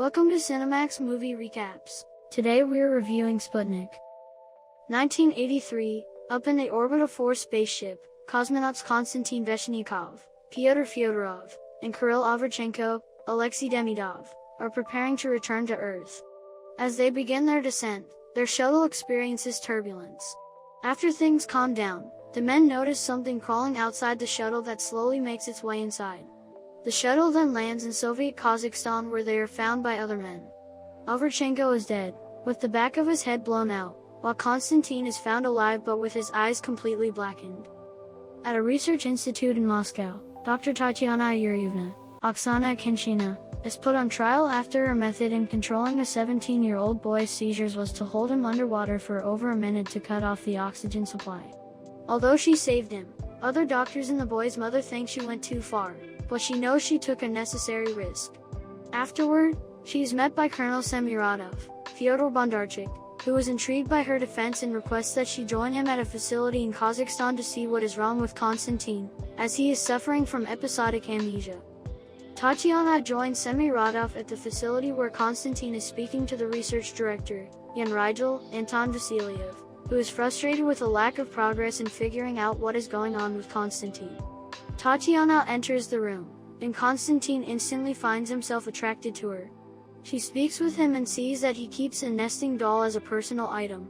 Welcome to CineMax Movie Recaps. Today we're reviewing Sputnik. 1983, up in the orbit of 4 spaceship, cosmonauts Konstantin Veshnikov, Pyotr Fyodorov, and Kirill Avrachenko, Alexei Demidov, are preparing to return to Earth. As they begin their descent, their shuttle experiences turbulence. After things calm down, the men notice something crawling outside the shuttle that slowly makes its way inside. The shuttle then lands in Soviet Kazakhstan, where they are found by other men. Avrachenko is dead, with the back of his head blown out, while Konstantin is found alive but with his eyes completely blackened. At a research institute in Moscow, Dr. Tatyana Yuryevna, Oksana Kenshina, is put on trial after her method in controlling a 17-year-old boy's seizures was to hold him underwater for over a minute to cut off the oxygen supply. Although she saved him, other doctors and the boy's mother think she went too far, but she knows she took a necessary risk. Afterward, she is met by Colonel Semiradov, Fyodor Bondarchuk, who is intrigued by her defense and requests that she join him at a facility in Kazakhstan to see what is wrong with Konstantin, as he is suffering from episodic amnesia. Tatyana joins Semiradov at the facility where Konstantin is speaking to the research director, Yan Rigel, Anton Vasilyev, who is frustrated with a lack of progress in figuring out what is going on with Konstantin. Tatyana enters the room, and Konstantin instantly finds himself attracted to her. She speaks with him and sees that he keeps a nesting doll as a personal item.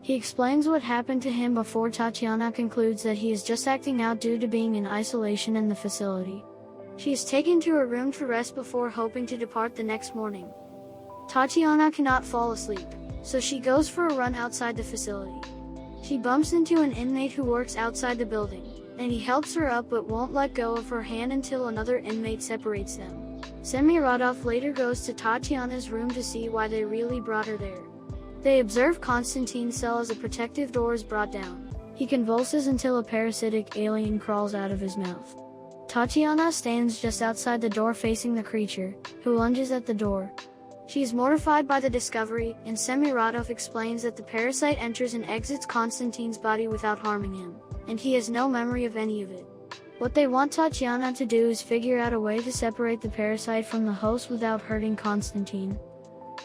He explains what happened to him before Tatyana concludes that he is just acting out due to being in isolation in the facility. She is taken to her room to rest before hoping to depart the next morning. Tatyana cannot fall asleep, so she goes for a run outside the facility. She bumps into an inmate who works outside the building, and he helps her up but won't let go of her hand until another inmate separates them. Semiradov later goes to Tatyana's room to see why they really brought her there. They observe Konstantin's cell as a protective door is brought down. He convulses until a parasitic alien crawls out of his mouth. Tatyana stands just outside the door facing the creature, who lunges at the door. She is mortified by the discovery, and Semiradov explains that the parasite enters and exits Konstantin's body without harming him, and he has no memory of any of it. What they want Tatyana to do is figure out a way to separate the parasite from the host without hurting Konstantin.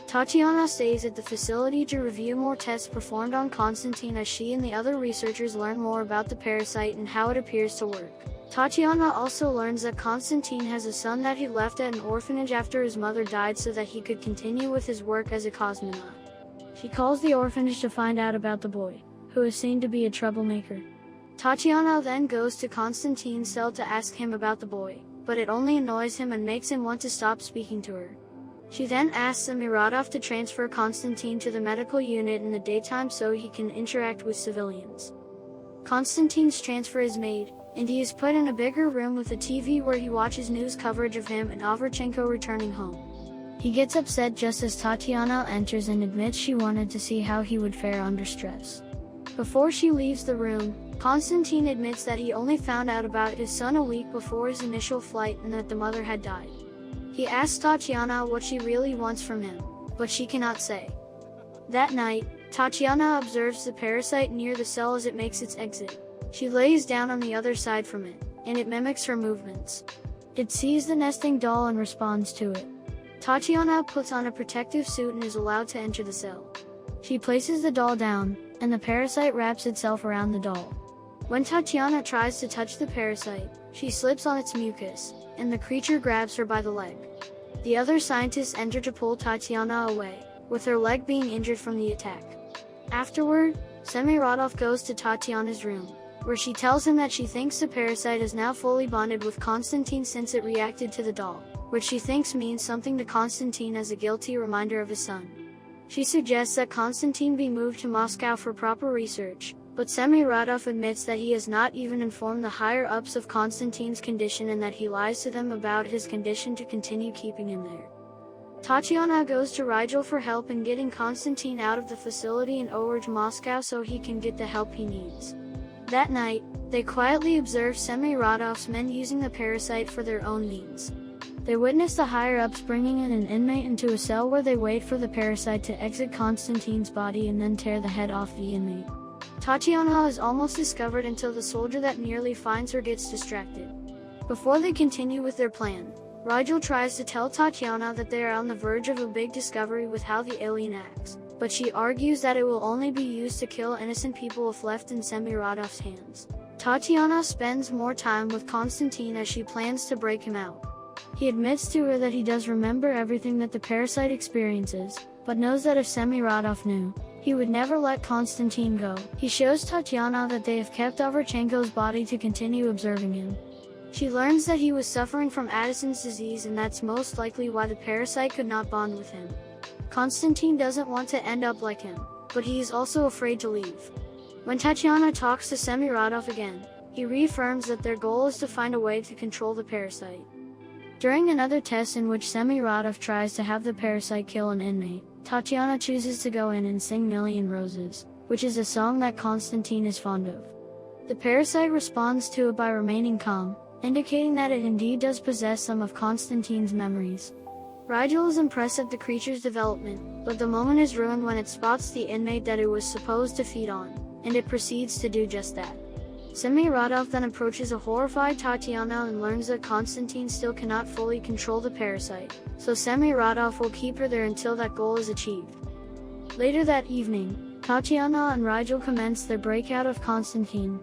Tatyana stays at the facility to review more tests performed on Konstantin as she and the other researchers learn more about the parasite and how it appears to work. Tatyana also learns that Konstantin has a son that he left at an orphanage after his mother died so that he could continue with his work as a cosmonaut. She calls the orphanage to find out about the boy, who is seen to be a troublemaker. Tatyana then goes to Konstantin's cell to ask him about the boy, but it only annoys him and makes him want to stop speaking to her. She then asks Semiradov to transfer Konstantin to the medical unit in the daytime so he can interact with civilians. Konstantin's transfer is made, and he is put in a bigger room with a TV where he watches news coverage of him and Avrachenko returning home. He gets upset just as Tatyana enters and admits she wanted to see how he would fare under stress. Before she leaves the room, Konstantin admits that he only found out about his son a week before his initial flight and that the mother had died. He asks Tatyana what she really wants from him, but she cannot say. That night, Tatyana observes the parasite near the cell as it makes its exit. She lays down on the other side from it, and it mimics her movements. It sees the nesting doll and responds to it. Tatyana puts on a protective suit and is allowed to enter the cell. She places the doll down, and the parasite wraps itself around the doll. When Tatyana tries to touch the parasite, she slips on its mucus, and the creature grabs her by the leg. The other scientists enter to pull Tatyana away, with her leg being injured from the attack. Afterward, Semiradov goes to Tatyana's room, where she tells him that she thinks the parasite is now fully bonded with Konstantin since it reacted to the doll, which she thinks means something to Konstantin as a guilty reminder of his son. She suggests that Konstantin be moved to Moscow for proper research, but Semiradov admits that he has not even informed the higher-ups of Konstantin's condition and that he lies to them about his condition to continue keeping him there. Tatyana goes to Rigel for help in getting Konstantin out of the facility and over to Moscow so he can get the help he needs. That night, they quietly observe Semiradov's men using the parasite for their own means. They witness the higher-ups bringing in an inmate into a cell where they wait for the parasite to exit Konstantin's body and then tear the head off the inmate. Tatyana is almost discovered until the soldier that nearly finds her gets distracted. Before they continue with their plan, Rigel tries to tell Tatiana that they are on the verge of a big discovery with how the alien acts, but she argues that it will only be used to kill innocent people if left in Semiradov's hands. Tatiana spends more time with Konstantin as she plans to break him out. He admits to her that he does remember everything that the parasite experiences, but knows that if Semiradov knew, he would never let Konstantin go. He shows Tatiana that they have kept Avrchenko's body to continue observing him. She learns that he was suffering from Addison's disease, and that's most likely why the parasite could not bond with him. Konstantin doesn't want to end up like him, but he is also afraid to leave. When Tatiana talks to Semiradov again, he reaffirms that their goal is to find a way to control the parasite. During another test in which Semiradov tries to have the parasite kill an inmate, Tatiana chooses to go in and sing Million Roses, which is a song that Konstantin is fond of. The parasite responds to it by remaining calm, indicating that it indeed does possess some of Konstantin's memories. Rigel is impressed at the creature's development, but the moment is ruined when it spots the inmate that it was supposed to feed on, and it proceeds to do just that. Semiradov then approaches a horrified Tatiana and learns that Konstantin still cannot fully control the parasite, so Semiradov will keep her there until that goal is achieved. Later that evening, Tatiana and Rigel commence their breakout of Konstantin.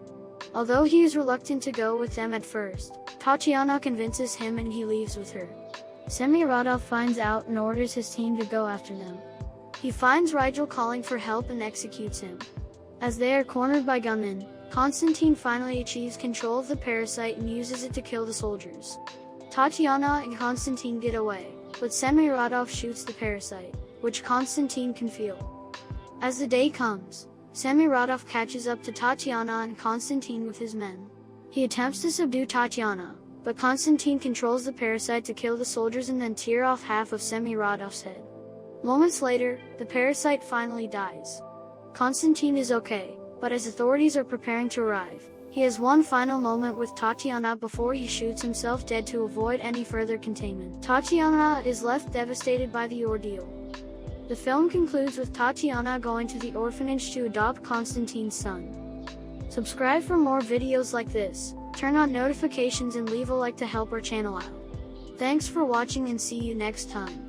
Although he is reluctant to go with them at first, Tatiana convinces him and he leaves with her. Semiradov finds out and orders his team to go after them. He finds Rigel calling for help and executes him. As they are cornered by gunmen, Konstantin finally achieves control of the parasite and uses it to kill the soldiers. Tatiana and Konstantin get away, but Semiradov shoots the parasite, which Konstantin can feel. As the day comes, Semiradov catches up to Tatiana and Konstantin with his men. He attempts to subdue Tatiana, but Konstantin controls the parasite to kill the soldiers and then tear off half of Semiradov's head. Moments later, the parasite finally dies. Konstantin is okay, but as authorities are preparing to arrive, he has one final moment with Tatiana before he shoots himself dead to avoid any further containment. Tatiana is left devastated by the ordeal. The film concludes with Tatiana going to the orphanage to adopt Konstantin's son. Subscribe for more videos like this, turn on notifications and leave a like to help our channel out. Thanks for watching and see you next time.